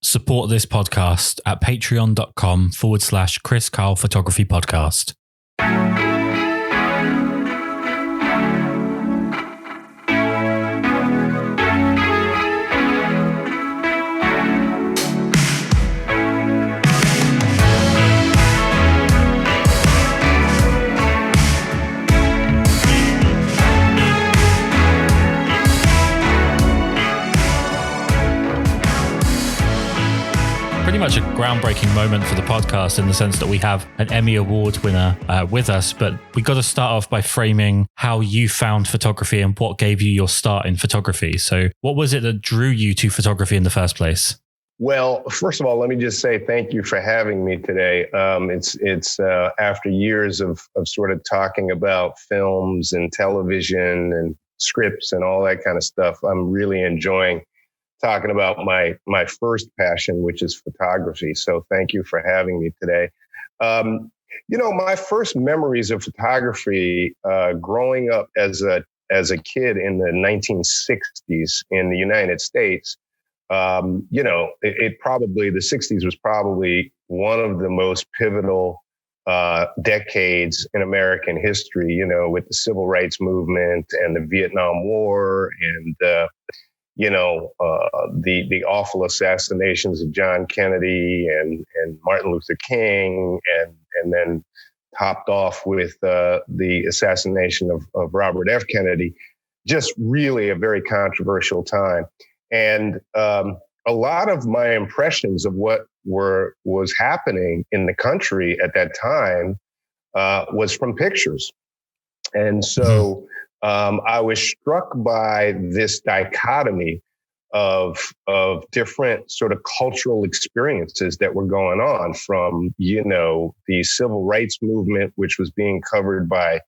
Support this podcast at patreon.com/Kris Karl Photography Podcast. Pretty much a groundbreaking moment for the podcast in the sense that we have an Emmy Award winner with us, but we got to start off by framing how you found photography and what gave you your start in photography. So what was it that drew you to photography in the first place? Well, first of all, let me just say thank you for having me today. It's after years of sort of talking about films and television and scripts and all that kind of stuff. I'm really enjoying talking about my first passion, which is photography. So thank you for having me today. My first memories of photography growing up as a kid in the 1960s in the United States, the 60s was probably one of the most pivotal decades in American history, with the civil rights movement and the Vietnam War and the awful assassinations of John Kennedy and Martin Luther King, and then topped off with the assassination of Robert F. Kennedy. Just really a very controversial time. And a lot of my impressions of what was happening in the country at that time was from pictures. And so I was struck by this dichotomy of different sort of cultural experiences that were going on, from, the civil rights movement, which was being covered by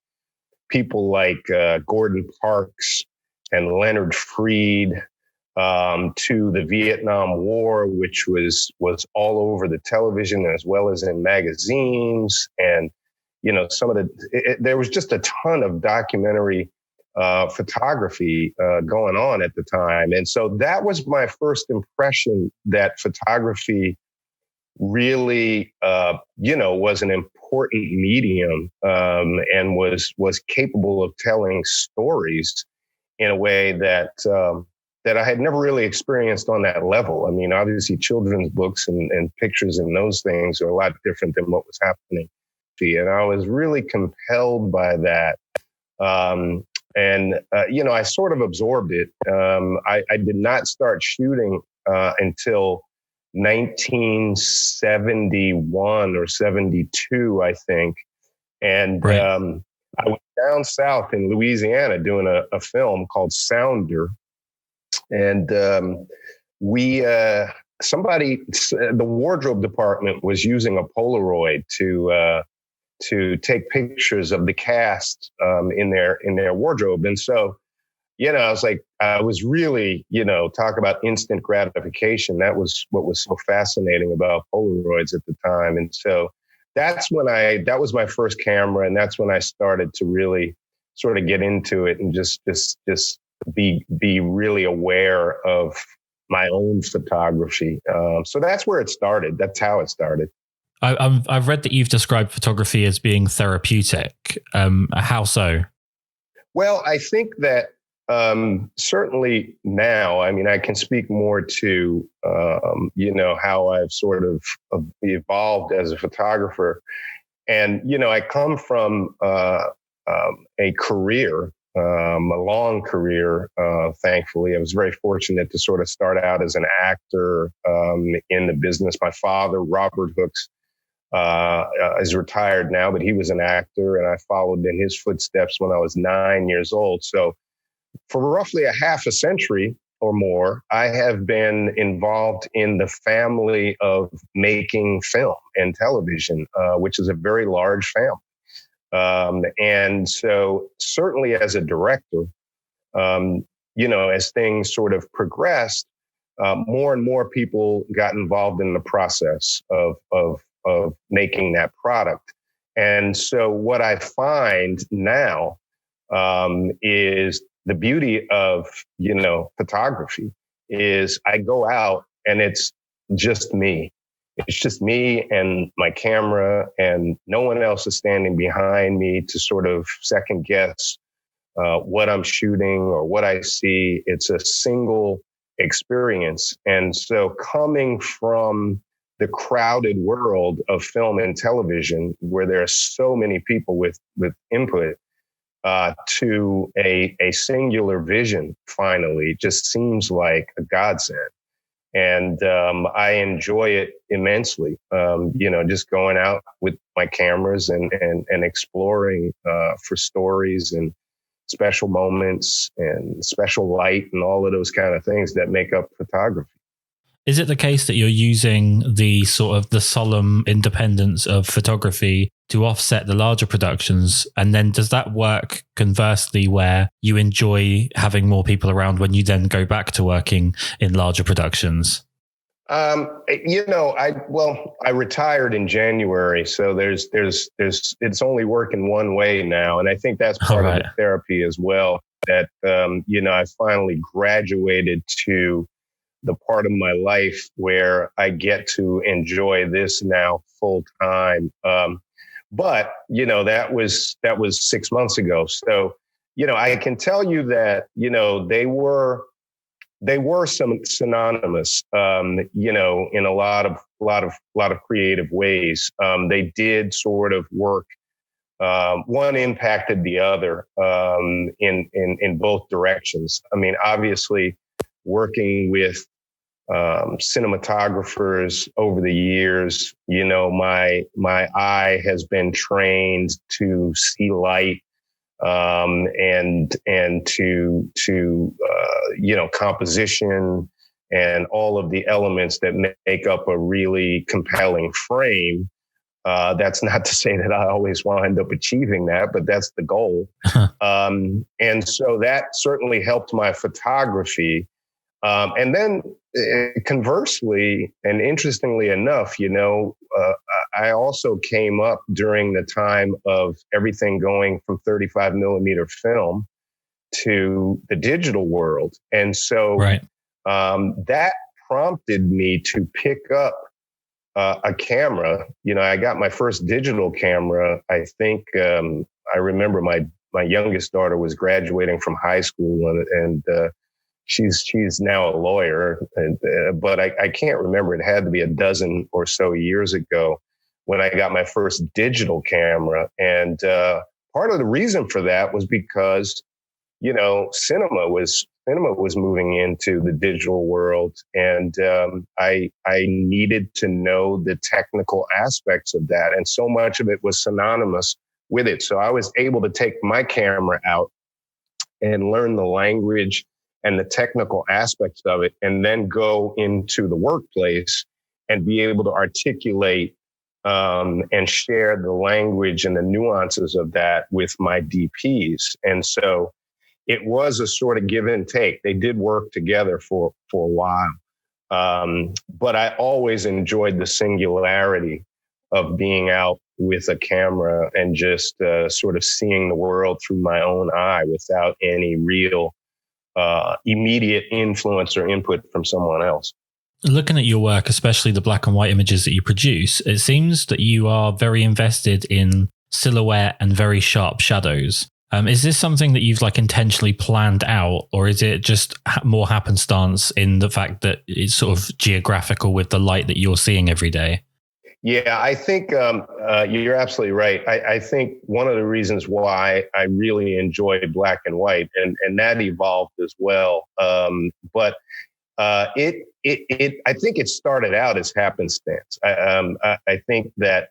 people like Gordon Parks and Leonard Freed, to the Vietnam War, which was all over the television as well as in magazines. And, there was just a ton of documentary photography going on at the time. And so that was my first impression that photography really, was an important medium and was capable of telling stories in a way that I had never really experienced on that level. I mean, obviously children's books and pictures and those things are a lot different than what was happening. And I was really compelled by that. I sort of absorbed it. I did not start shooting until 1971 or 72, I think. And right. I was down south in Louisiana doing a film called Sounder. And the wardrobe department was using a Polaroid to take pictures of the cast in their wardrobe. And so, I was really, talk about instant gratification. That was what was so fascinating about Polaroids at the time. And so that was my first camera. And that's when I started to really sort of get into it and just be really aware of my own photography. So that's where it started. That's how it started. I've read that you've described photography as being therapeutic. How so? Well, I think that certainly now, I mean, I can speak more to, how I've sort of evolved as a photographer. And, I come from a career, a long career, thankfully. I was very fortunate to sort of start out as an actor in the business. My father, Robert Hooks, is retired now, but he was an actor, and I followed in his footsteps when I was 9 years old. So for roughly a half a century or more, I have been involved in the family of making film and television, which is a very large family. And so certainly as a director, as things sort of progressed, more and more people got involved in the process of making that product. And so what I find now is the beauty of, photography is I go out and it's just me. It's just me and my camera, and no one else is standing behind me to sort of second guess what I'm shooting or what I see. It's a single experience. And so coming from the crowded world of film and television, where there are so many people with input, to a singular vision, finally, just seems like a godsend. And I enjoy it immensely. Just going out with my cameras and exploring for stories and special moments and special light and all of those kind of things that make up photography. Is it the case that you're using the sort of the solemn independence of photography to offset the larger productions? And then does that work conversely where you enjoy having more people around when you then go back to working in larger productions? I retired in January, so there's it's only working one way now. And I think that's part of the therapy as well, that, I finally graduated to the part of my life where I get to enjoy this now full time. But that was 6 months ago. So, I can tell you that, they were some synonymous, in a lot of creative ways. They did sort of work. One impacted the other, in both directions. I mean, obviously, working with cinematographers over the years, my eye has been trained to see light, and to composition and all of the elements that make up a really compelling frame. That's not to say that I always wind up achieving that, but that's the goal. And so that certainly helped my photography. And then conversely, and interestingly enough, I also came up during the time of everything going from 35 millimeter film to the digital world. And so that prompted me to pick up a camera. I got my first digital camera. I think I remember my youngest daughter was graduating from high school, and she's now a lawyer, but I can't remember. It had to be a dozen or so years ago when I got my first digital camera. And part of the reason for that was because, cinema was moving into the digital world, and I needed to know the technical aspects of that, and so much of it was synonymous with it. So I was able to take my camera out and learn the language and the technical aspects of it, and then go into the workplace and be able to articulate and share the language and the nuances of that with my DPs. And so it was a sort of give and take. They did work together for a while. But I always enjoyed the singularity of being out with a camera and just sort of seeing the world through my own eye without any real immediate influence or input from someone else. Looking at your work, especially the black and white images that you produce, it seems that you are very invested in silhouette and very sharp shadows. Is this something that you've intentionally planned out, or is it just more happenstance in the fact that it's sort of geographical with the light that you're seeing every day? Yeah, I think you're absolutely right. I think one of the reasons why I really enjoy black and white, and that evolved as well. But I think it started out as happenstance. I think that,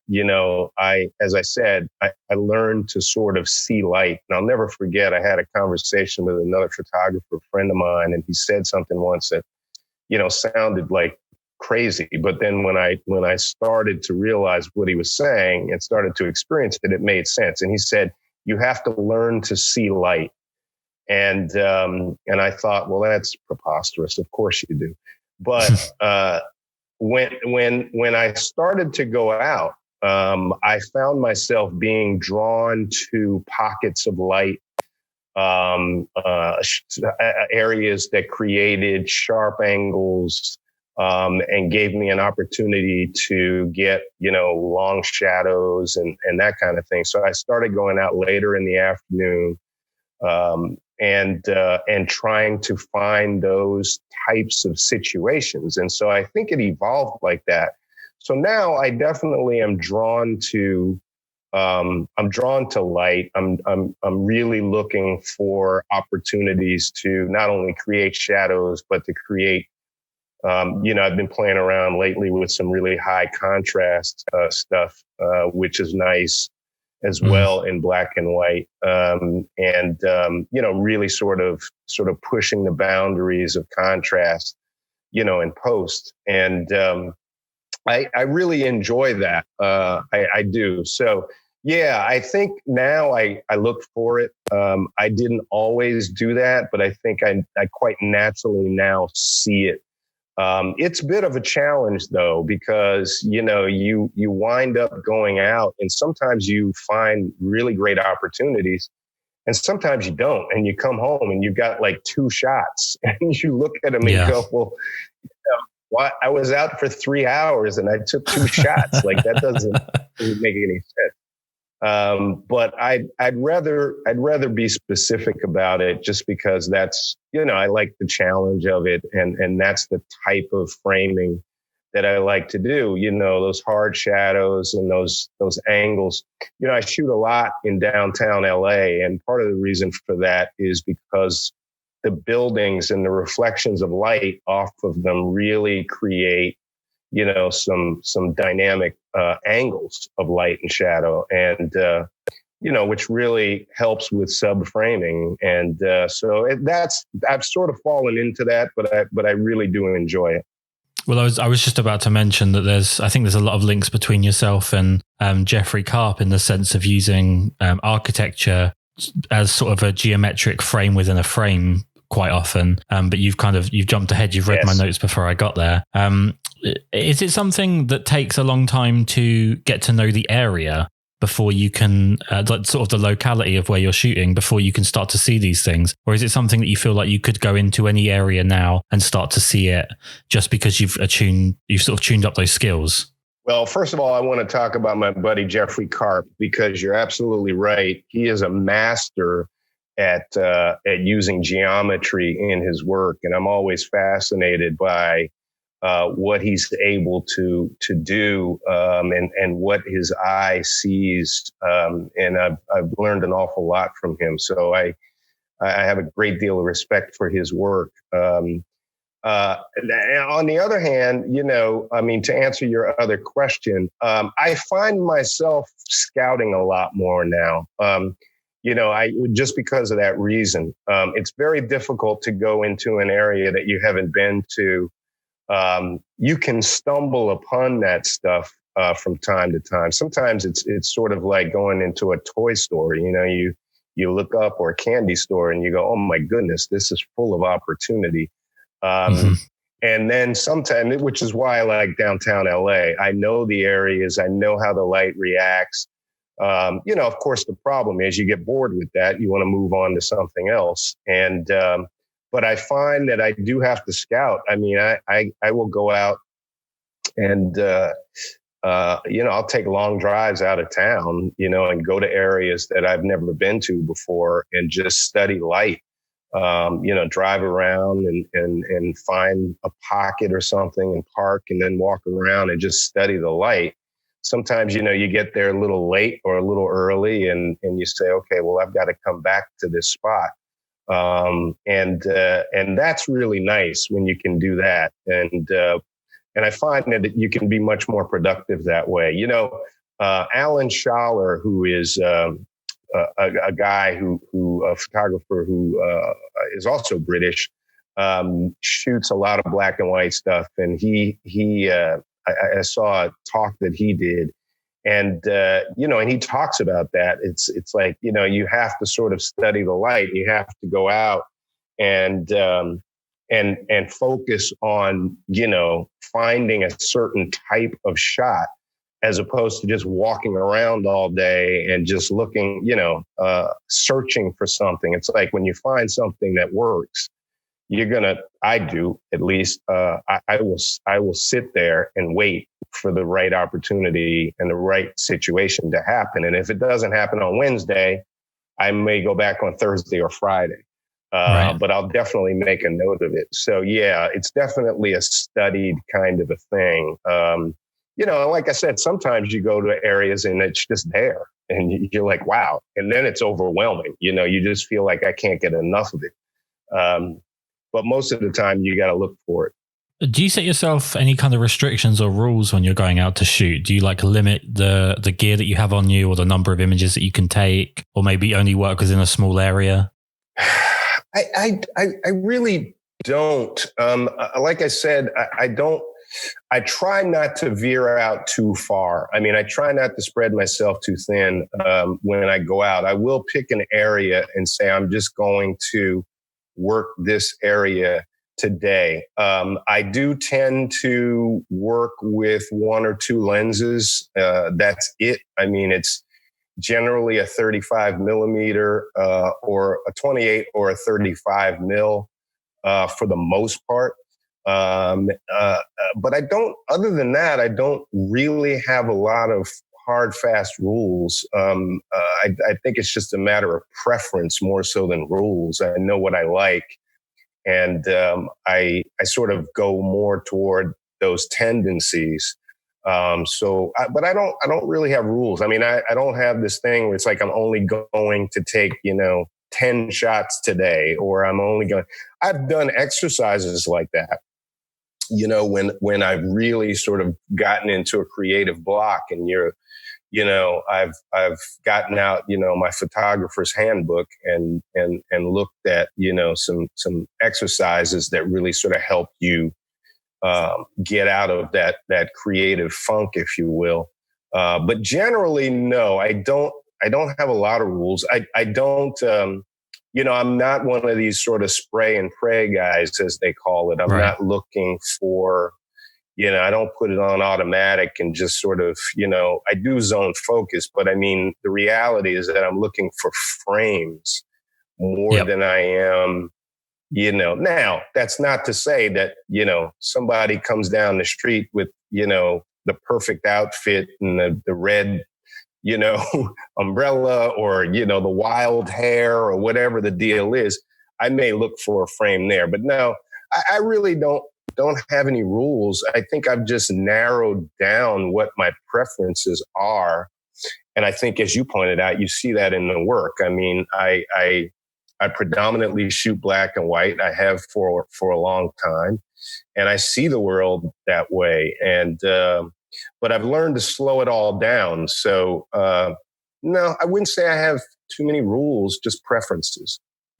as I said, I learned to sort of see light. And I'll never forget, I had a conversation with another photographer friend of mine, and he said something once that, sounded like crazy. But then when I started to realize what he was saying and started to experience it, it made sense. And he said, you have to learn to see light. And I thought, well, that's preposterous. Of course you do. But when I started to go out, I found myself being drawn to pockets of light, areas that created sharp angles, and gave me an opportunity to get, long shadows and that kind of thing. So I started going out later in the afternoon, and trying to find those types of situations. And so I think it evolved like that. So now I definitely am drawn to light. I'm really looking for opportunities to not only create shadows, but to create, I've been playing around lately with some really high contrast stuff, which is nice as well in black and white. Really sort of pushing the boundaries of contrast, in post. And I really enjoy that. I do. So, yeah, I think now I look for it. I didn't always do that, but I think I quite naturally now see it. It's a bit of a challenge, though, because, you wind up going out and sometimes you find really great opportunities and sometimes you don't. And you come home and you've got like 2 shots and you look at them and go, well, I was out for 3 hours and I took 2 shots. Like that doesn't make any sense. But I'd rather be specific about it just because that's, I like the challenge of it. And that's the type of framing that I like to do, those hard shadows and those angles. I shoot a lot in downtown LA. And part of the reason for that is because the buildings and the reflections of light off of them really create, some dynamic angles of light and shadow, and which really helps with subframing. And so I've sort of fallen into that, but I really do enjoy it. Well, I was just about to mention that I think there's a lot of links between yourself and Jeffrey Karp in the sense of using architecture as sort of a geometric frame within a frame quite often. But you've jumped ahead. You've read my notes before I got there. Is it something that takes a long time to get to know the area before you can, sort of the locality of where you're shooting before you can start to see these things? Or is it something that you feel like you could go into any area now and start to see it just because you've sort of tuned up those skills? Well, first of all, I want to talk about my buddy Jeffrey Karp, because you're absolutely right. He is a master at using geometry in his work. And I'm always fascinated by what he's able to do, and what his eye sees. And I've learned an awful lot from him. So I have a great deal of respect for his work. On the other hand, to answer your other question, I find myself scouting a lot more now. Just because of that reason. It's very difficult to go into an area that you haven't been to. You can stumble upon that stuff from time to time. Sometimes it's sort of like going into a toy store. You look up, or a candy store, and you go, "Oh my goodness, this is full of opportunity." And then sometimes, which is why I like downtown LA. I know the areas. I know how the light reacts. Of course, the problem is you get bored with that. You want to move on to something else. And but I find that I do have to scout. I mean, I will go out and, I'll take long drives out of town, and go to areas that I've never been to before and just study light, drive around and find a pocket or something and park and then walk around and just study the light. Sometimes, you get there a little late or a little early and you say, okay, well, I've got to come back to this spot. And that's really nice when you can do that. And I find that you can be much more productive that way. Alan Schaller, who is a guy a photographer who is also British, shoots a lot of black and white stuff. And I saw a talk that he did. And, and he talks about that. It's like, you have to sort of study the light. You have to go out and focus on, finding a certain type of shot, as opposed to just walking around all day and just looking, searching for something. It's like when you find something that works, I do at least, I will sit there and wait for the right opportunity and the right situation to happen. And if it doesn't happen on Wednesday, I may go back on Thursday or Friday. Right. But I'll definitely make a note of it. So yeah, it's definitely a studied kind of a thing. Like I said, sometimes you go to areas and it's just there and you're like, wow. And then it's overwhelming. You just feel like I can't get enough of it. But most of the time you got to look for it. Do you set yourself any kind of restrictions or rules when you're going out to shoot? Do you like limit the gear that you have on you or the number of images that you can take, or maybe only work within a small area? I really don't. Like I said, I don't. I try not to veer out too far. I mean, I try not to spread myself too thin when I go out. I will pick an area and say, I'm just going to work this area today. I do tend to work with one or two lenses. That's it. I mean, it's generally a 35 millimeter or a 28 or a 35 mil for the most part. But I don't, other than that, I don't really have a lot of hard, fast rules. I think it's just a matter of preference more so than rules. I know what I like. And I sort of go more toward those tendencies. But I don't really have rules. I mean, I don't have this thing where it's like I'm only going to take, 10 shots today, or I've done exercises like that, when I've really sort of gotten into a creative block and I've gotten out, my photographer's handbook and looked at, some exercises that really sort of help you get out of that creative funk, if you will. But generally, no, I don't have a lot of rules. I don't, I'm not one of these sort of spray and pray guys, as they call it. I'm Right. not looking for, I don't put it on automatic and just sort of, I do zone focus, but I mean, the reality is that I'm looking for frames more than I am. Now that's not to say that, somebody comes down the street with, the perfect outfit and the red, umbrella or, the wild hair or whatever the deal is. I may look for a frame there, but no, I really don't have any rules. I think I've just narrowed down what my preferences are. And I think, as you pointed out, you see that in the work. I mean, I predominantly shoot black and white. I have for a long time, and I see the world that way. And but I've learned to slow it all down. So no, I wouldn't say I have too many rules, just preferences.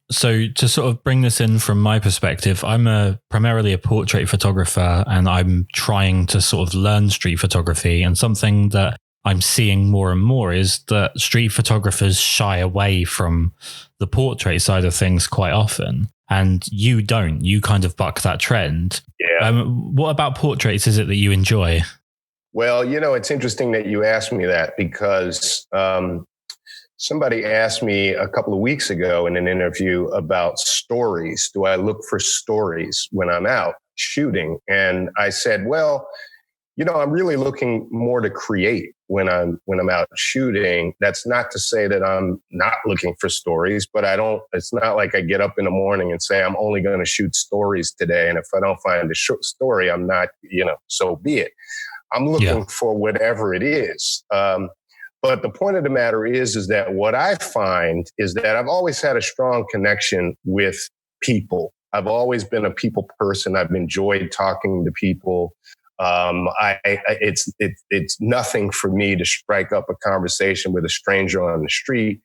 So to sort of bring this in from my perspective, I'm primarily a portrait photographer, and I'm trying to sort of learn street photography. And something that I'm seeing more and more is that street photographers shy away from the portrait side of things quite often. And you don't. You kind of buck that trend. Yeah. What about portraits is it that you enjoy? Well, it's interesting that you asked me that, because somebody asked me a couple of weeks ago in an interview about stories. Do I look for stories when I'm out shooting? And I said, well, I'm really looking more to create when I'm out shooting. That's not to say that I'm not looking for stories, but it's not like I get up in the morning and say, I'm only going to shoot stories today. And if I don't find a short story, I'm not, so be it. I'm looking for whatever it is. But the point of the matter is that what I find is that I've always had a strong connection with people. I've always been a people person. I've enjoyed talking to people. It's nothing for me to strike up a conversation with a stranger on the street.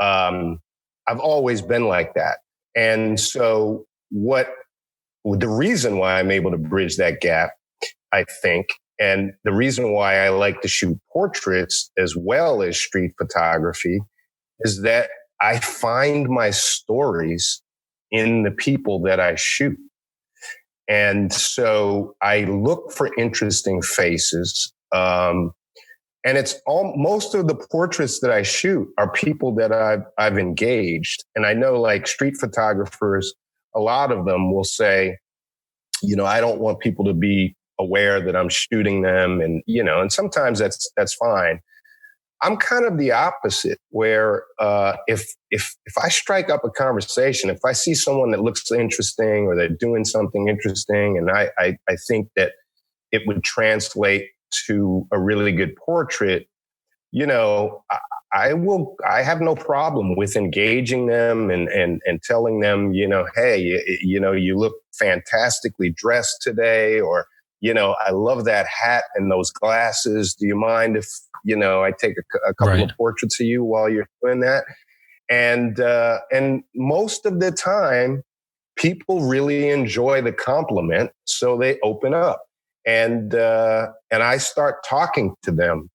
I've always been like that. And so the reason why I'm able to bridge that gap, I think, and the reason why I like to shoot portraits as well as street photography is that I find my stories in the people that I shoot. And so I look for interesting faces. And most of the portraits that I shoot are people that I've engaged. And I know, like, street photographers a lot of them will say, I don't want people to be aware that I'm shooting them. And, and sometimes that's fine. I'm kind of the opposite, where if I strike up a conversation, if I see someone that looks interesting or they're doing something interesting, and I think that it would translate to a really good portrait, I have no problem with engaging them and telling them, hey, you look fantastically dressed today, or, I love that hat and those glasses. Do you mind if, I take a couple of portraits of you while you're doing that? And most of the time, people really enjoy the compliment, so they open up, and I start talking to them.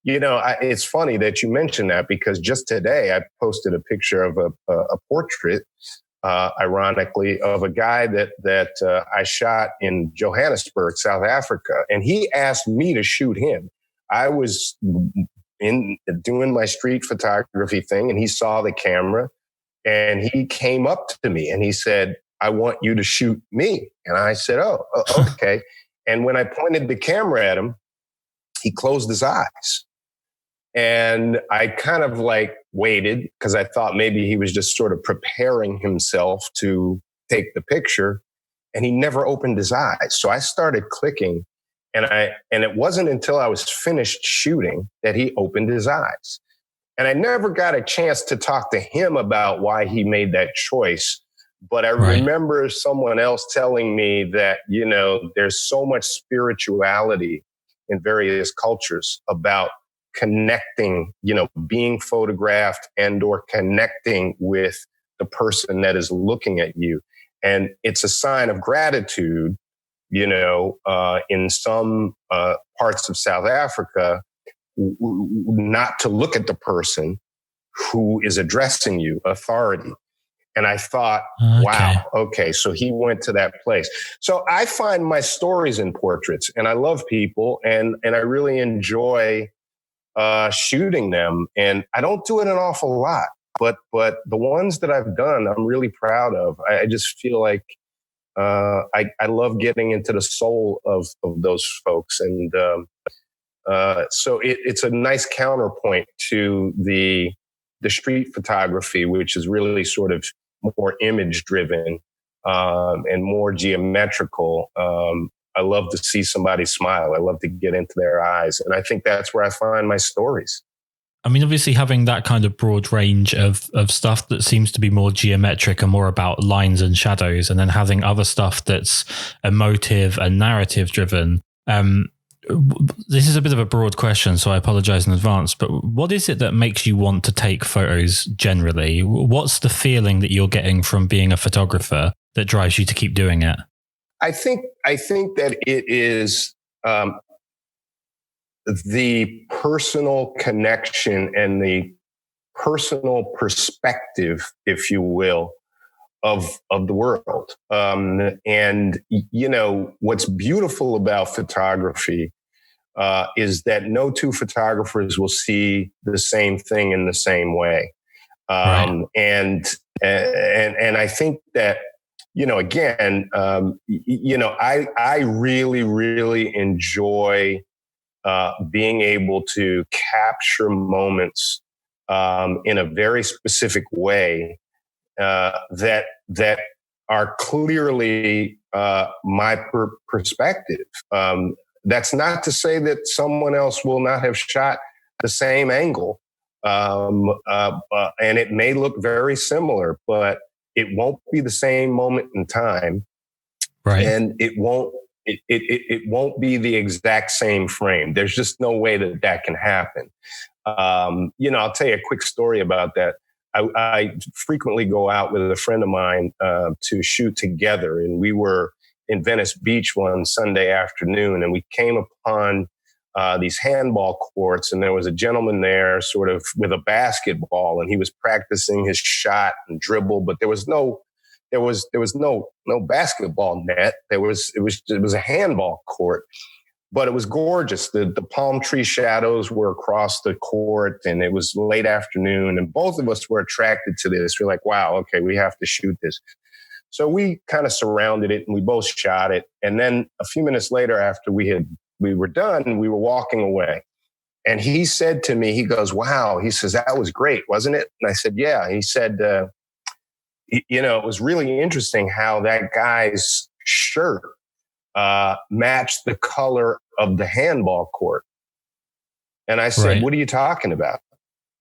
It's funny that you mentioned that, because just today I posted a picture of a portrait, ironically, of a guy that I shot in Johannesburg, South Africa, and he asked me to shoot him. I was doing my street photography thing, and he saw the camera, and he came up to me and he said, "I want you to shoot me." And I said, "Oh, okay." And when I pointed the camera at him, he closed his eyes. And I kind of waited, because I thought maybe he was just sort of preparing himself to take the picture, and he never opened his eyes. So I started clicking, and it wasn't until I was finished shooting that he opened his eyes. And I never got a chance to talk to him about why he made that choice. But I remember someone else telling me that, there's so much spirituality in various cultures about connecting, being photographed and or connecting with the person that is looking at you. And it's a sign of gratitude, in some parts of South Africa, not to look at the person who is addressing you, authority. And I thought, wow, okay, so he went to that place. So I find my stories in portraits, and I love people, and I really enjoy shooting them. And I don't do it an awful lot, but the ones that I've done, I'm really proud of. I just feel like I love getting into the soul of those folks. And so it's a nice counterpoint to the street photography, which is really sort of more image driven and more geometrical. I love to see somebody smile. I love to get into their eyes. And I think that's where I find my stories. I mean, obviously having that kind of broad range of stuff that seems to be more geometric and more about lines and shadows, and then having other stuff that's emotive and narrative driven. This is a bit of a broad question, so I apologize in advance, but what is it that makes you want to take photos generally? What's the feeling that you're getting from being a photographer that drives you to keep doing it? I think that it is the personal connection and the personal perspective, if you will, of the world. And what's beautiful about photography is that no two photographers will see the same thing in the same way. And I think that, again, I really, really enjoy being able to capture moments in a very specific way that are clearly my perspective. That's not to say that someone else will not have shot the same angle, and it may look very similar, but it won't be the same moment in time, and it won't be the exact same frame. There's just no way that can happen. I'll tell you a quick story about that. I frequently go out with a friend of mine to shoot together, and we were in Venice Beach one Sunday afternoon, and we came upon these handball courts, and there was a gentleman there sort of with a basketball, and he was practicing his shot and dribble, but there was no basketball net. It was a handball court, but it was gorgeous. The palm tree shadows were across the court, and it was late afternoon, and both of us were attracted to this. We're like, wow, okay, we have to shoot this. So we kind of surrounded it and we both shot it. And then a few minutes later, after we were done, we were walking away. And he said to me, he goes, wow, he says, that was great, wasn't it? And I said, yeah. He said, it was really interesting how that guy's shirt matched the color of the handball court. And I said, Right. what are you talking about?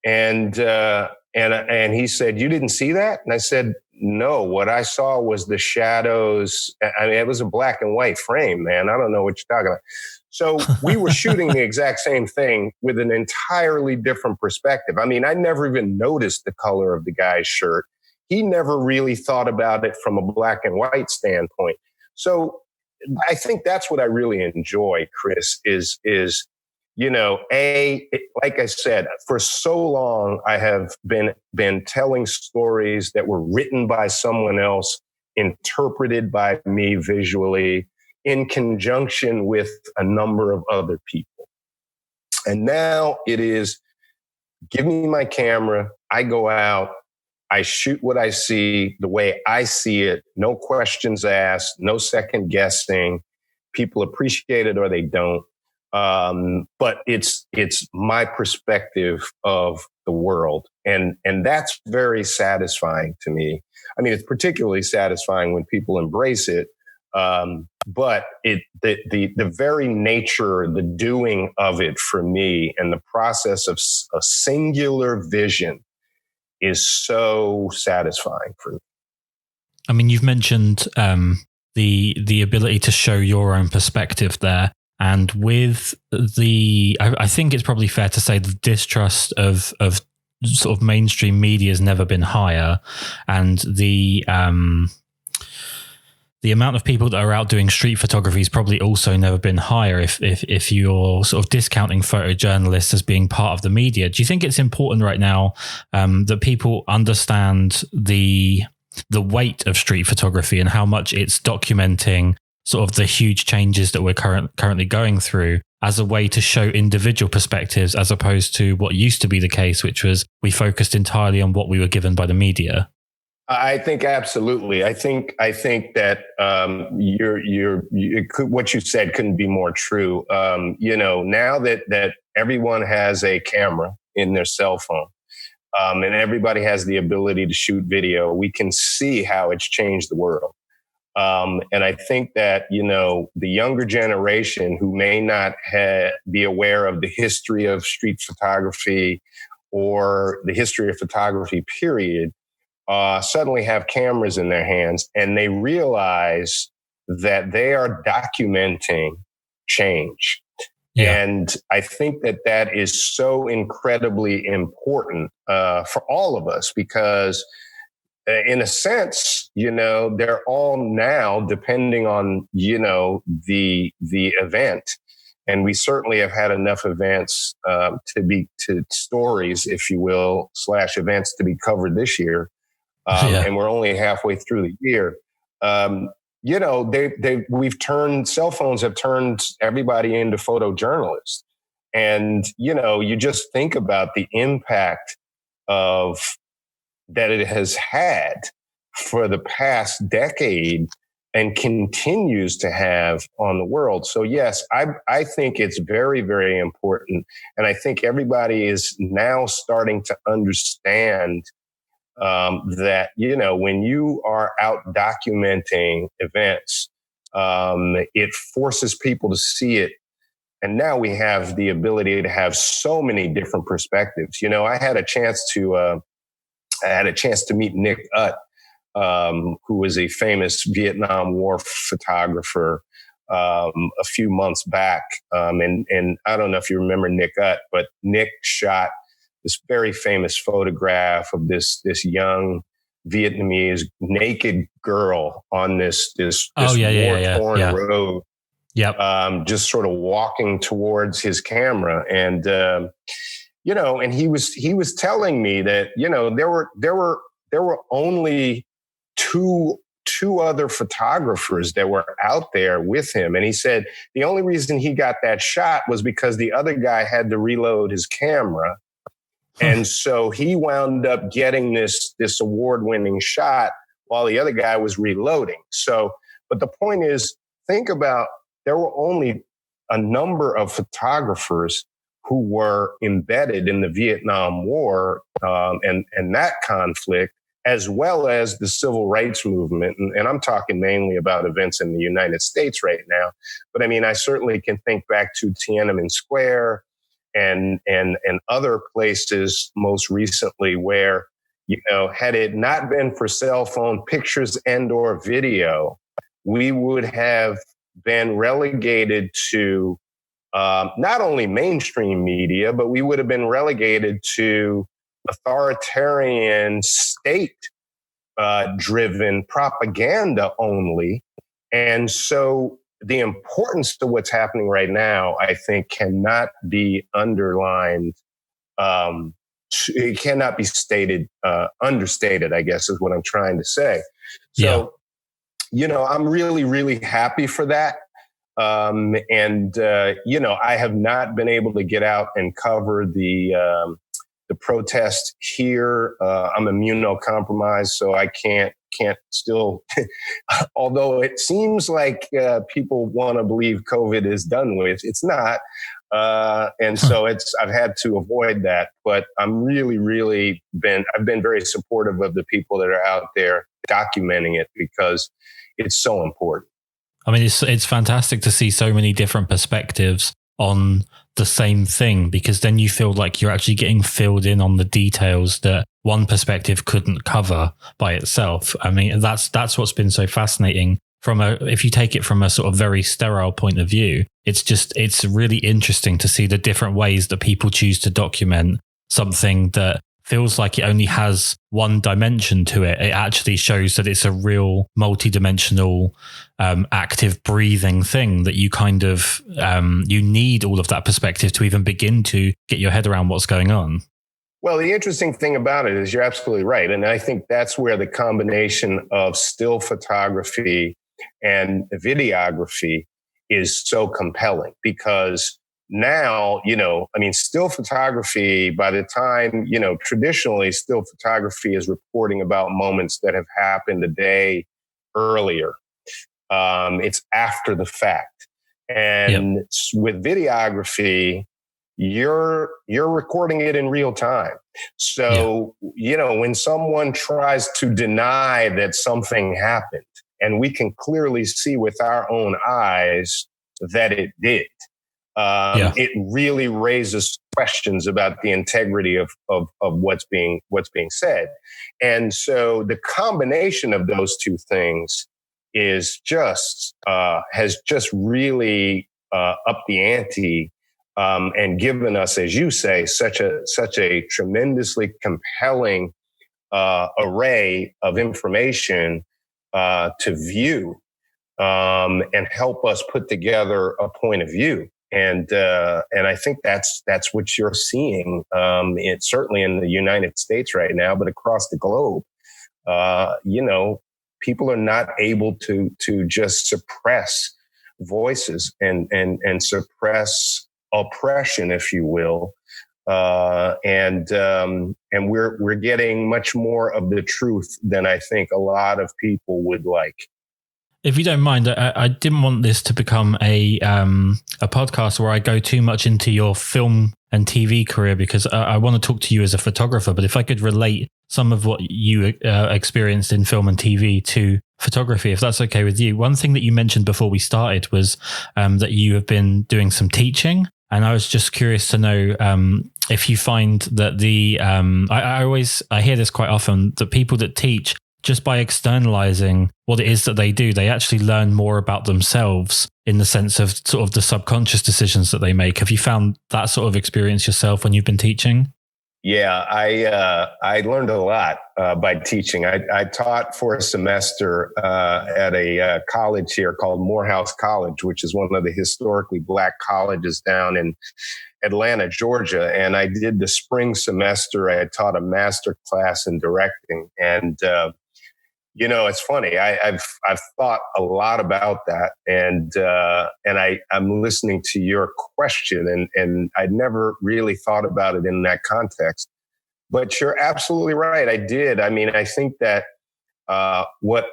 And he said, you didn't see that? And I said, no, what I saw was the shadows. I mean, it was a black and white frame, man. I don't know what you're talking about. So we were shooting the exact same thing with an entirely different perspective. I mean, I never even noticed the color of the guy's shirt. He never really thought about it from a black and white standpoint. So I think that's what I really enjoy, Kris, is like I said, for so long, I have been telling stories that were written by someone else, interpreted by me visually, in conjunction with a number of other people. And now it is, give me my camera, I go out, I shoot what I see the way I see it, no questions asked, no second guessing. People appreciate it or they don't. But it's my perspective of the world. And that's very satisfying to me. I mean, it's particularly satisfying when people embrace it. But the very nature, the doing of it for me and the process of a singular vision is so satisfying for me. I mean, you've mentioned the ability to show your own perspective there. And with I think it's probably fair to say the distrust of sort of mainstream media has never been higher. And the amount of people that are out doing street photography has probably also never been higher if you're sort of discounting photojournalists as being part of the media. Do you think it's important right now that people understand the weight of street photography and how much it's documenting sort of the huge changes that we're currently going through as a way to show individual perspectives, as opposed to what used to be the case, which was we focused entirely on what we were given by the media? I think absolutely. I think that what you said couldn't be more true. Now that everyone has a camera in their cell phone, and everybody has the ability to shoot video, we can see how it's changed the world. And I think that, the younger generation who may not be aware of the history of street photography or the history of photography, period, suddenly have cameras in their hands and they realize that they are documenting change. Yeah. And I think that is so incredibly important for all of us because in a sense, they're all now depending on, the event. And we certainly have had enough events to stories, if you will, / events to be covered this year. And we're only halfway through the year. Cell phones have turned everybody into photojournalists. And, you just think about the impact that it has had for the past decade and continues to have on the world. So yes, I think it's very, very important. And I think everybody is now starting to understand that, when you are out documenting events, it forces people to see it. And now we have the ability to have so many different perspectives. I had a chance to meet Nick Ut, who was a famous Vietnam War photographer a few months back. And I don't know if you remember Nick Ut, but Nick shot this very famous photograph of this young Vietnamese naked girl on this war-torn road. Yep. Just sort of walking towards his camera. And and he was telling me that, there were only two other photographers that were out there with him. And he said the only reason he got that shot was because the other guy had to reload his camera. And so he wound up getting this award-winning shot while the other guy was reloading. So, but the point is, think about, there were only a number of photographers who were embedded in the Vietnam War and that conflict, as well as the civil rights movement. And I'm talking mainly about events in the United States right now. But I mean, I certainly can think back to Tiananmen Square and other places most recently where, had it not been for cell phone pictures and or video, we would have been relegated to not only mainstream media, but we would have been relegated to authoritarian state-driven propaganda only. And so the importance to what's happening right now, I think, cannot be underlined. It cannot be understated, I guess is what I'm trying to say. So, I'm really, really happy for that. I have not been able to get out and cover the protest here. I'm immunocompromised, so I can't still, although it seems like people want to believe COVID is done with, it's not. So I've had to avoid that, but I'm really, I've been very supportive of the people that are out there documenting it because it's so important. I mean, it's fantastic to see so many different perspectives on the same thing, because then you feel like you're actually getting filled in on the details that one perspective couldn't cover by itself. I mean, that's what's been so fascinating. If you take it from a sort of very sterile point of view, it's really interesting to see the different ways that people choose to document something that feels like it only has one dimension to it. It actually shows that it's a real multi-dimensional, active, breathing thing that you kind of, you need all of that perspective to even begin to get your head around what's going on. Well, the interesting thing about it is you're absolutely right. And I think that's where the combination of still photography and videography is so compelling, because now, still photography, by the time, traditionally still photography is reporting about moments that have happened a day earlier. It's after the fact. And with videography, you're recording it in real time. So, when someone tries to deny that something happened, and we can clearly see with our own eyes that it did, it really raises questions about the integrity of what's being said. And so the combination of those two things is has just really upped the ante and given us, as you say, such a tremendously compelling array of information to view and help us put together a point of view. And I think that's what you're seeing. It's certainly in the United States right now, but across the globe, people are not able to just suppress voices and suppress oppression, if you will. And we're getting much more of the truth than I think a lot of people would like. If you don't mind, I didn't want this to become a podcast where I go too much into your film and TV career, because I want to talk to you as a photographer. But if I could relate some of what you experienced in film and TV to photography, if that's okay with you. One thing that you mentioned before we started was that you have been doing some teaching. And I was just curious to know if you find that I hear this quite often, that people that teach, just by externalizing what it is that they do, they actually learn more about themselves in the sense of sort of the subconscious decisions that they make. Have you found that sort of experience yourself when you've been teaching? Yeah, I learned a lot by teaching. I taught for a semester at a college here called Morehouse College, which is one of the historically Black colleges down in Atlanta, Georgia. And I did the spring semester. I taught a master class in directing. And it's funny. I've thought a lot about that, and I'm listening to your question, and I'd never really thought about it in that context. But you're absolutely right. I did. I mean, I think that what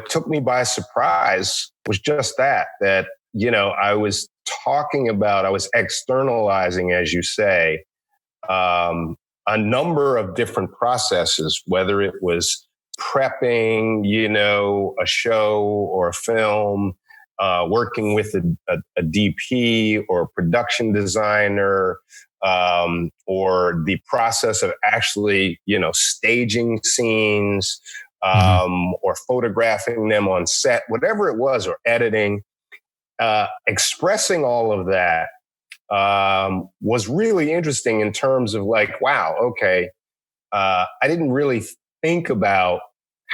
took me by surprise was just that, I was I was externalizing, as you say, a number of different processes, whether it was prepping, a show or a film, working with a DP or a production designer, or the process of actually, staging scenes, or photographing them on set, whatever it was, or editing, expressing all of that was really interesting in terms of like, wow, okay, I didn't really think about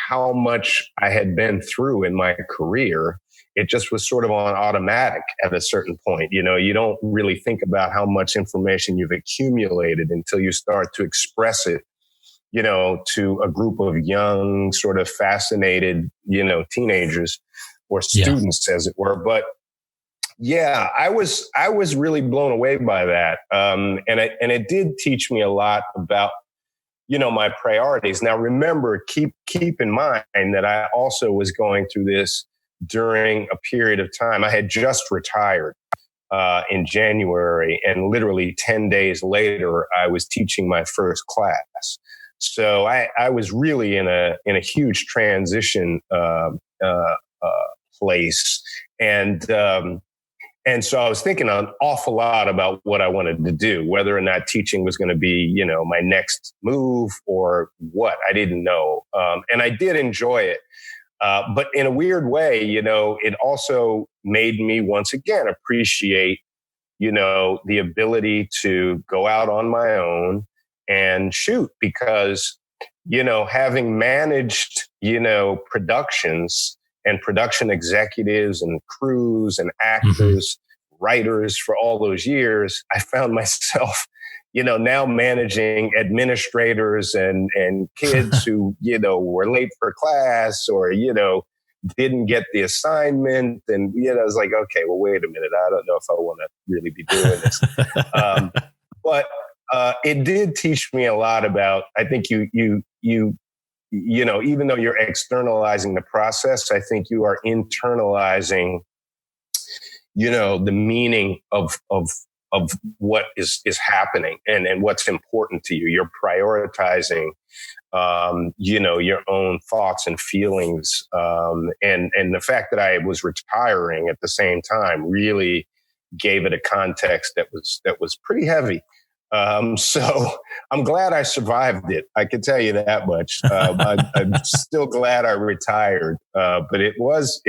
how much I had been through in my career. It just was sort of on automatic at a certain point. You don't really think about how much information you've accumulated until you start to express it, to a group of young, sort of fascinated, teenagers or students, as it were. But yeah, I was really blown away by that. And it did teach me a lot about, my priorities. Now, remember, keep in mind that I also was going through this during a period of time. I had just retired in January, and literally 10 days later, I was teaching my first class. So I was really in a huge transition place, and so I was thinking an awful lot about what I wanted to do, whether or not teaching was going to be, my next move or what. I didn't know. And I did enjoy it. But in a weird way, it also made me once again appreciate, the ability to go out on my own and shoot, because, having managed, productions and production executives and crews and actors, writers for all those years, I found myself, now managing administrators and kids who, were late for class or, didn't get the assignment. And, I was like, okay, well, wait a minute. I don't know if I want to really be doing this. But it did teach me a lot about, I think even though you're externalizing the process, I think you are internalizing, the meaning of what is happening and what's important to you. You're prioritizing, your own thoughts and feelings. And the fact that I was retiring at the same time really gave it a context that was pretty heavy. So I'm glad I survived it. I can tell you that much. I'm still glad I retired. But it was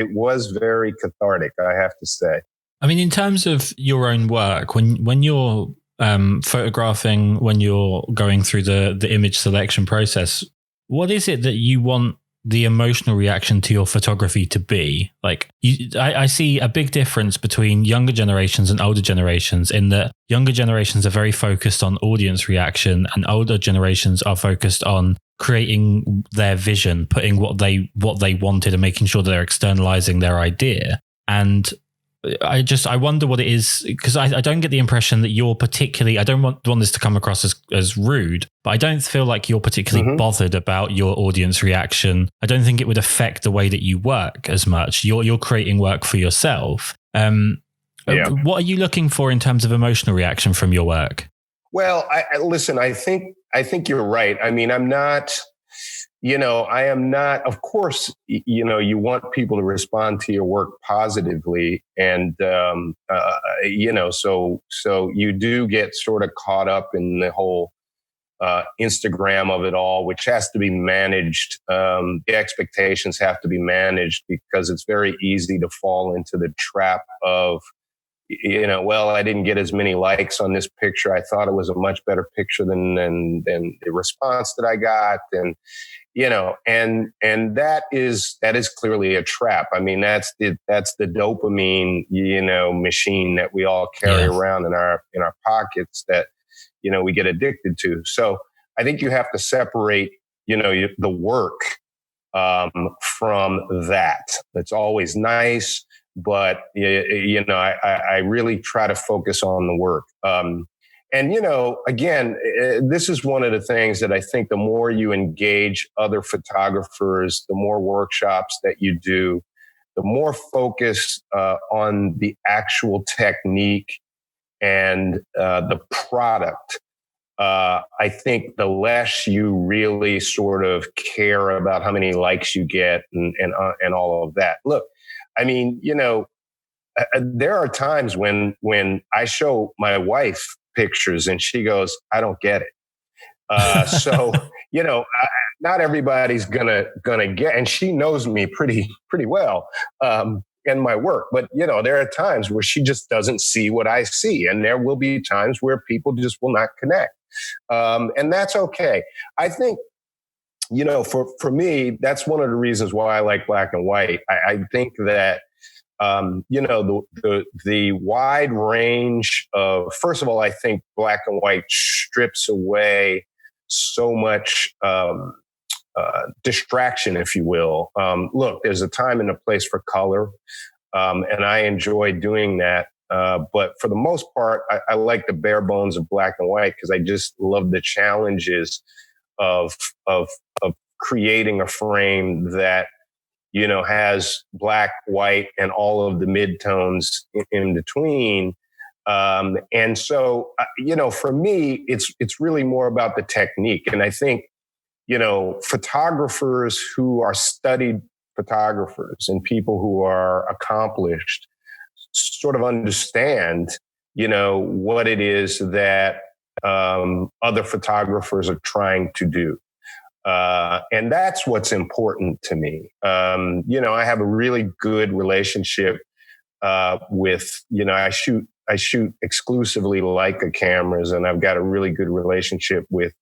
very cathartic, I have to say. I mean, in terms of your own work, when you're photographing, when you're going through the image selection process, what is it that you want the emotional reaction to your photography to be? Like, I see a big difference between younger generations and older generations, in that younger generations are very focused on audience reaction and older generations are focused on creating their vision, putting what they wanted and making sure that they're externalizing their idea. And I wonder what it is, because I don't get the impression that you're particularly, I don't want this to come across as rude, but I don't feel like you're particularly bothered about your audience reaction. I don't think it would affect the way that you work as much. You're creating work for yourself. What are you looking for in terms of emotional reaction from your work? Well, listen, I think you're right. I mean, I am not, of course, you want people to respond to your work positively. And, so you do get sort of caught up in the whole Instagram of it all, which has to be managed. The expectations have to be managed, because it's very easy to fall into the trap of, well, I didn't get as many likes on this picture. I thought it was a much better picture than the response that I got. And, and that is clearly a trap. I mean, that's the dopamine, machine that we all carry around in our pockets that, we get addicted to. So I think you have to separate, the work, from that. It's always nice, but I really try to focus on the work. And, again, this is one of the things that I think the more you engage other photographers, the more workshops that you do, the more focus on the actual technique and the product. I think the less you really sort of care about how many likes you get and all of that. Look, I mean, there are times when I show my wife pictures and she goes, "I don't get it." So not everybody's gonna get, and she knows me pretty well in my work. But there are times where she just doesn't see what I see, and there will be times where people just will not connect, and that's okay. I think for me, that's one of the reasons why I like black and white. I think that. The wide range of, first of all, I think black and white strips away so much distraction, if you will. Look, there's a time and a place for color, and I enjoy doing that. But for the most part, I like the bare bones of black and white because I just love the challenges of creating a frame that has black, white, and all of the midtones in between. And so, for me, it's really more about the technique. And I think, photographers who are studied photographers and people who are accomplished sort of understand, what it is that other photographers are trying to do. And that's what's important to me. I have a really good relationship with, I shoot exclusively Leica cameras, and I've got a really good relationship with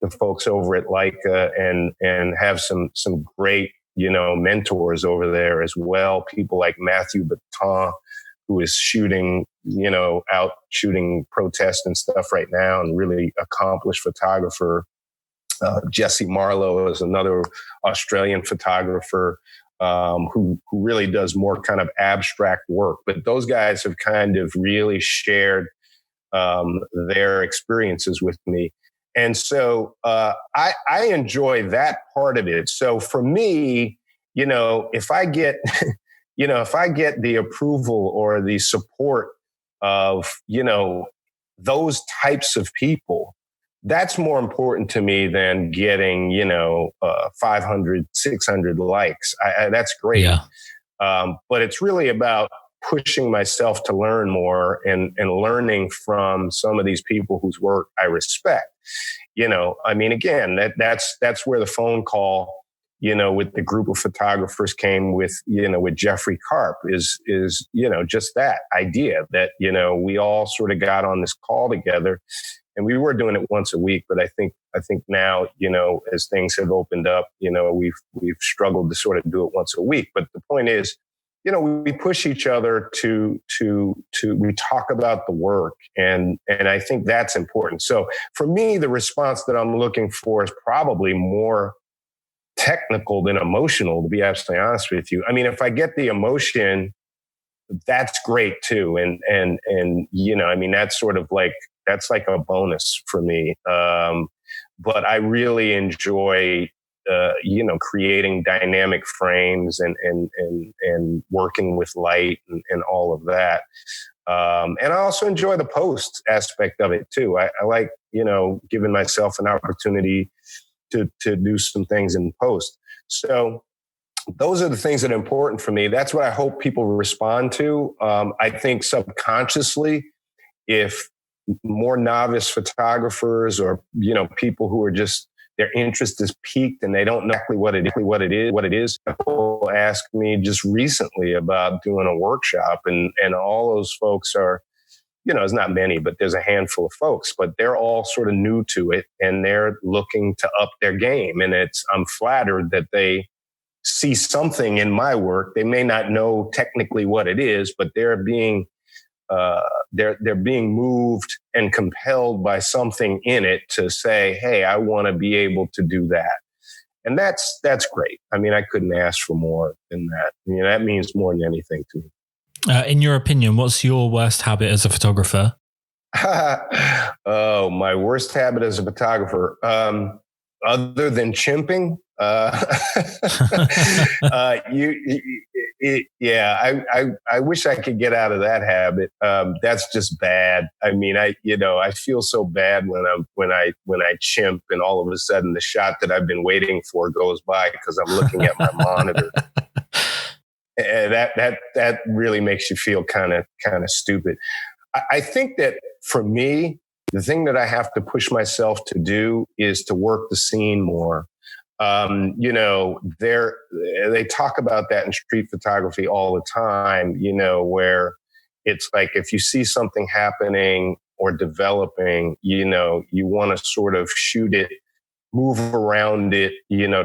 the folks over at Leica and have some great, mentors over there as well. People like Matthew Baton, who is shooting, out shooting protest and stuff right now, and really accomplished photographer. Jesse Marlowe is another Australian photographer who really does more kind of abstract work. But those guys have kind of really shared their experiences with me. And so I enjoy that part of it. So for me, if I get, if I get the approval or the support of, those types of people, that's more important to me than getting, 500, 600 likes. That's great. Yeah. But it's really about pushing myself to learn more and learning from some of these people whose work I respect. Again, that's where the phone call, with the group of photographers came with Jeffrey Karp is, just that idea that, we all sort of got on this call together. And we were doing it once a week, but I think now, as things have opened up, we've struggled to sort of do it once a week. But the point is, we push each other to we talk about the work, and I think that's important. So for me, the response that I'm looking for is probably more technical than emotional, to be absolutely honest with you. I mean, if I get the emotion, that's great too, and that's sort of like. That's like a bonus for me. But I really enjoy, creating dynamic frames and working with light and all of that. And I also enjoy the post aspect of it too. I like, giving myself an opportunity to do some things in post. So those are the things that are important for me. That's what I hope people respond to. I think subconsciously, if more novice photographers or, people who are just, their interest is piqued and they don't know exactly what it is. People ask me just recently about doing a workshop, and all those folks are, there's not many, but there's a handful of folks, but they're all sort of new to it and they're looking to up their game. And I'm flattered that they see something in my work. They may not know technically what it is, but they're being moved and compelled by something in it to say, hey, I want to be able to do that. And that's great. I mean, I couldn't ask for more than that. That means more than anything to me. In your opinion, what's your worst habit as a photographer? Oh, my worst habit as a photographer, other than chimping. I wish I could get out of that habit. That's just bad. I mean, I feel so bad when I chimp, and all of a sudden the shot that I've been waiting for goes by because I'm looking at my monitor. And that really makes you feel kind of stupid. I think that for me, the thing that I have to push myself to do is to work the scene more. They talk about that in street photography all the time, where it's like if you see something happening or developing, you want to sort of shoot it, move around it,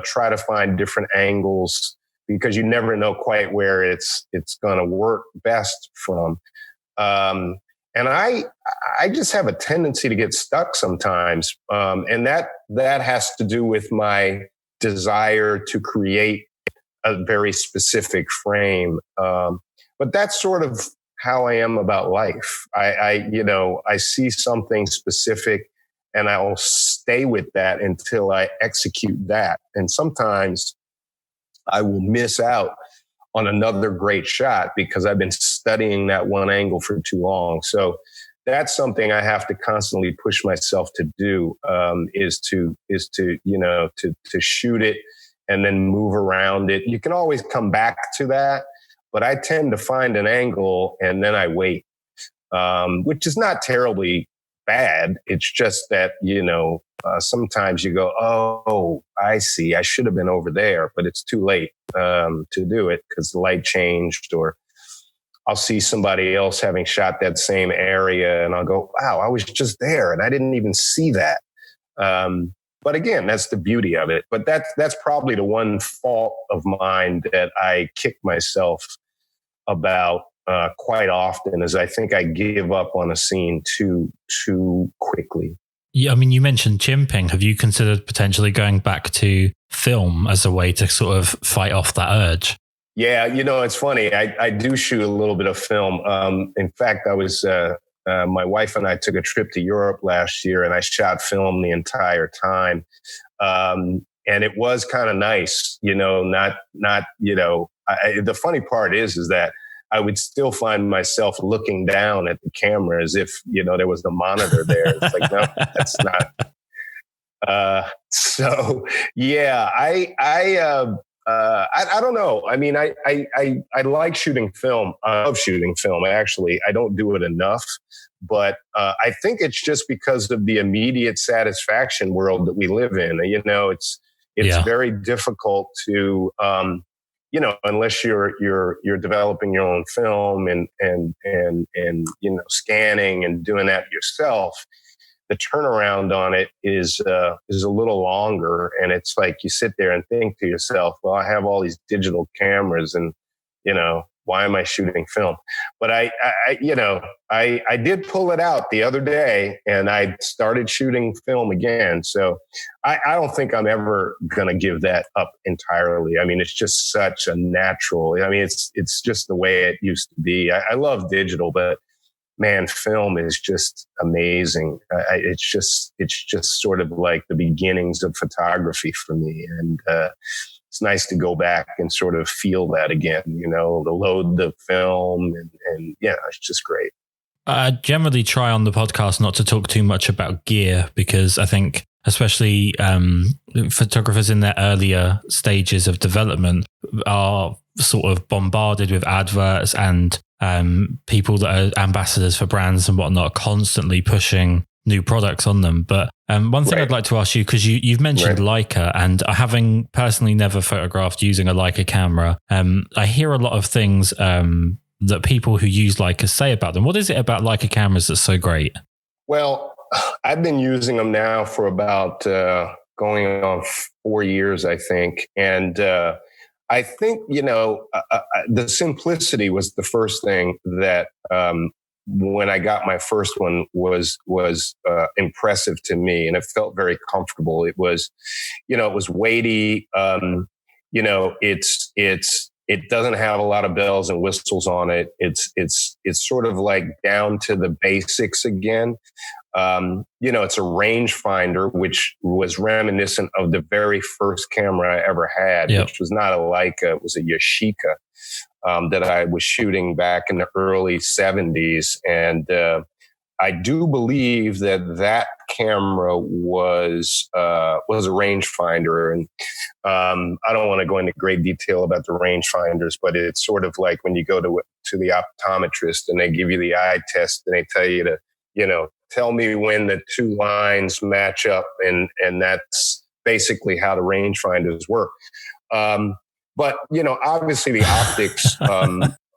try to find different angles because you never know quite where it's going to work best from. And I just have a tendency to get stuck sometimes. And that has to do with my desire to create a very specific frame. But that's sort of how I am about life. I see something specific and I'll stay with that until I execute that. And sometimes I will miss out on another great shot because I've been studying that one angle for too long. So that's something I have to constantly push myself to do, is to shoot it and then move around it. You can always come back to that, but I tend to find an angle and then I wait, which is not terribly bad. It's just that, sometimes you go, oh, I see. I should have been over there, but it's too late to do it because the light changed, or I'll see somebody else having shot that same area and I'll go, wow, I was just there and I didn't even see that. But again, that's the beauty of it. But that's probably the one fault of mine that I kick myself about quite often, is I think I give up on a scene too quickly. Yeah, I mean, you mentioned chimping. Have you considered potentially going back to film as a way to sort of fight off that urge? Yeah, it's funny. I do shoot a little bit of film. In fact, I was my wife and I took a trip to Europe last year, and I shot film the entire time. And it was kind of nice, the funny part is that I would still find myself looking down at the camera as if, there was the monitor there. It's like, no, that's not. So yeah, I don't know. I mean, I like shooting film. I love shooting film. Actually, I don't do it enough, but I think it's just because of the immediate satisfaction world that we live in. It's very difficult to, unless you're developing your own film and scanning and doing that yourself. The turnaround on it is a little longer, and it's like you sit there and think to yourself, well, I have all these digital cameras and, why am I shooting film? But I did pull it out the other day and I started shooting film again. So I don't think I'm ever going to give that up entirely. I mean, it's just such a natural, it's just the way it used to be. I love digital, but man, film is just amazing. It's just sort of like the beginnings of photography for me. And it's nice to go back and sort of feel that again, to load the film. And yeah, it's just great. I generally try on the podcast not to talk too much about gear, because I think especially photographers in their earlier stages of development are sort of bombarded with adverts and people that are ambassadors for brands and whatnot, constantly pushing new products on them. But one thing I'd like to ask you, because you've mentioned Leica, and having personally never photographed using a Leica camera, I hear a lot of things that people who use Leica say about them. What is it about Leica cameras that's so great? Well, I've been using them now for about going on 4 years, I think. And I think, the simplicity was the first thing that when I got my first one was impressive to me, and it felt very comfortable. It was, it was weighty. It's It doesn't have a lot of bells and whistles on it. It's sort of like down to the basics again. It's a rangefinder, which was reminiscent of the very first camera I ever had, Yep. which was not a Leica, it was a Yashica that I was shooting back in the early 70s. And I do believe that camera was a rangefinder, and I don't want to go into great detail about the rangefinders, but it's sort of like when you go to the optometrist and they give you the eye test and they tell you to, tell me when the two lines match up, and that's basically how the rangefinders work. But obviously the optics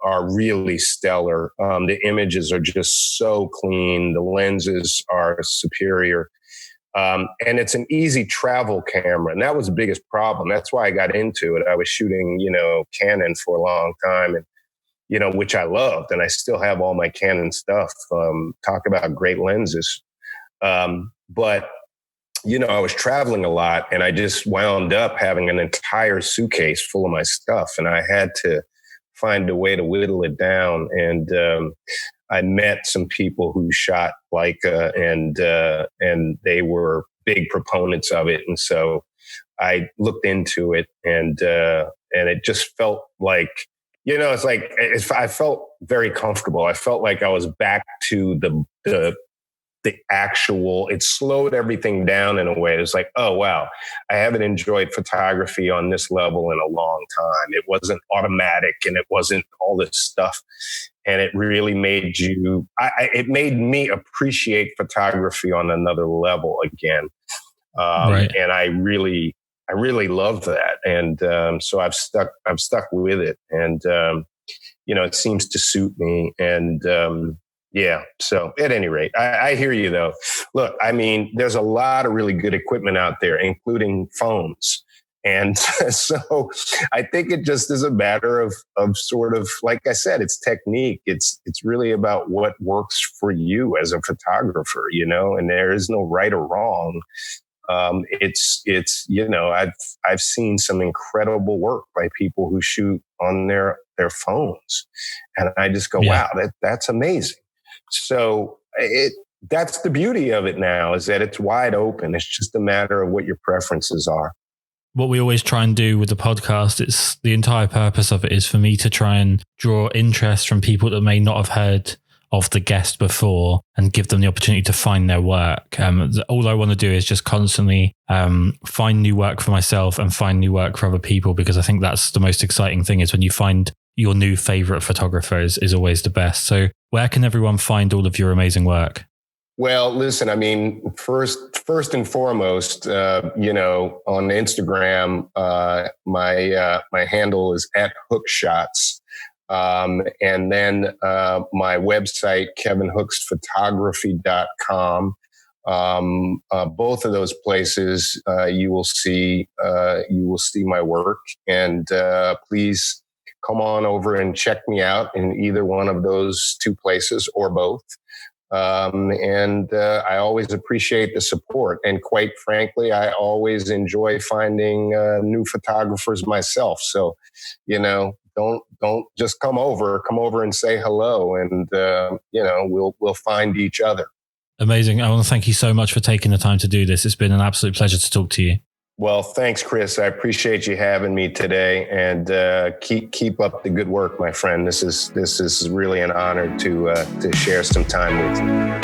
are really stellar. The images are just so clean. The lenses are superior. And it's an easy travel camera. And that was the biggest problem. That's why I got into it. I was shooting, Canon for a long time, and, which I loved. And I still have all my Canon stuff. Talk about great lenses. But I was traveling a lot, and I just wound up having an entire suitcase full of my stuff. And I had to find a way to whittle it down. And I met some people who shot Leica, and they were big proponents of it. And so I looked into it, and it just felt like, it's like, I felt very comfortable. I felt like I was back to the actual, it slowed everything down in a way. It was like, oh, wow, I haven't enjoyed photography on this level in a long time. It wasn't automatic, and it wasn't all this stuff. And it really made it made me appreciate photography on another level again. Right. And I really love that. And so I've stuck with it, and it seems to suit me. And yeah. So at any rate, I hear you though. Look, I mean, there's a lot of really good equipment out there, including phones. And so I think it just is a matter of sort of, like I said, it's technique. It's really about what works for you as a photographer, and there is no right or wrong. It's I've seen some incredible work by people who shoot on their phones, and I just go, wow, that's amazing. So that's the beauty of it now, is that it's wide open. It's just a matter of what your preferences are. What we always try and do with the podcast, it's the entire purpose of it is for me to try and draw interest from people that may not have heard of the guest before and give them the opportunity to find their work. All I want to do is just constantly find new work for myself and find new work for other people, because I think that's the most exciting thing, is when you find your new favorite photographer is always the best. So where can everyone find all of your amazing work? Well, listen, I mean, first and foremost, on Instagram, my handle is @hookshots. And then my website, kevinhooksphotography.com. Both of those places, you will see my work, and please come on over and check me out in either one of those two places or both. And I always appreciate the support. And quite frankly, I always enjoy finding new photographers myself. So, don't just come over and say hello, and we'll find each other. Amazing. I want to thank you so much for taking the time to do this. It's been an absolute pleasure to talk to you. Well, thanks, Kris. I appreciate you having me today, and keep up the good work, my friend. This is really an honor to share some time with you.